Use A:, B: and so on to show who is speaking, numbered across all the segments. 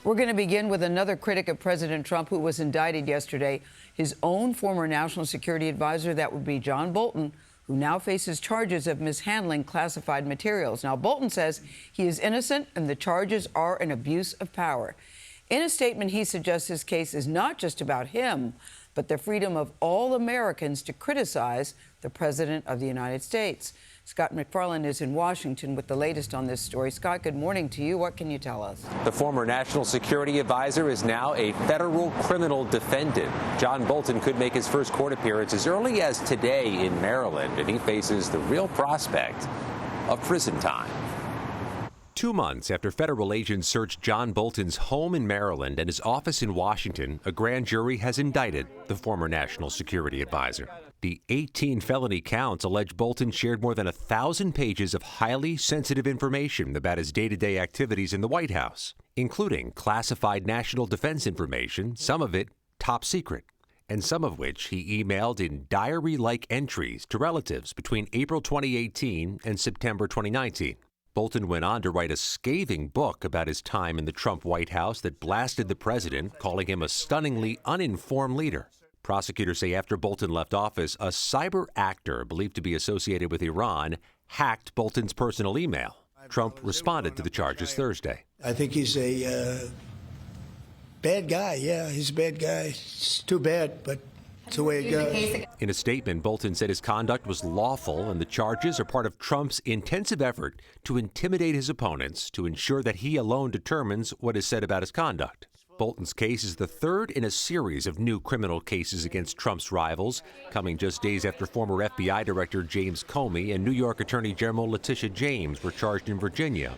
A: We're going to begin with another critic of President Trump who was indicted yesterday, his own former national security advisor, that would be John Bolton, who now faces charges of mishandling classified materials. Now, Bolton says he is innocent and the charges are an abuse of power. In a statement, he suggests his case is not just about him, but the freedom of all Americans to criticize the President of the United States. Scott MacFarlane is in Washington with the latest on this story. Scott, good morning to you. What can you tell us?
B: The former national security advisor is now a federal criminal defendant. John Bolton could make his first court appearance as early as today in Maryland, and he faces the real prospect of prison time.
C: 2 months after federal agents searched John Bolton's home in Maryland and his office in Washington, a grand jury has indicted the former national security advisor. The 18 felony counts allege Bolton shared more than 1,000 pages of highly sensitive information about his day-to-day activities in the White House, including classified national defense information, some of it top secret, and some of which he emailed in diary-like entries to relatives between April 2018 and September 2019. Bolton went on to write a scathing book about his time in the Trump White House that blasted the president, calling him a stunningly uninformed leader. Prosecutors say after Bolton left office, a cyber actor believed to be associated with Iran hacked Bolton's personal email. Trump responded to the charges Thursday.
D: I think he's a bad guy. Yeah, he's a bad guy. It's too bad, but it's the way it goes.
C: In a statement, Bolton said his conduct was lawful and the charges are part of Trump's intensive effort to intimidate his opponents to ensure that he alone determines what is said about his conduct. Bolton's case is the third in a series of new criminal cases against Trump's rivals, coming just days after former FBI Director James Comey and New York Attorney General Letitia James were charged in Virginia.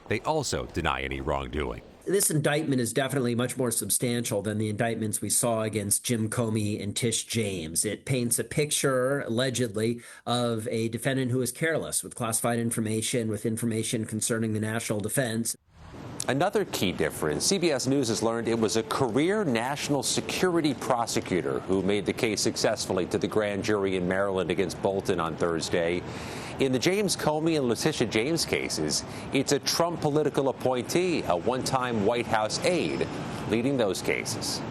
C: They also deny any wrongdoing.
E: This indictment is definitely much more substantial than the indictments we saw against Jim Comey and Tish James. It paints a picture, allegedly, of a defendant who is careless with classified information, with information concerning the national defense.
B: Another key difference, CBS News has learned it was a career national security prosecutor who made the case successfully to the grand jury in Maryland against Bolton on Thursday. In the James Comey and Letitia James cases, it's a Trump political appointee, a one-time White House aide, leading those cases.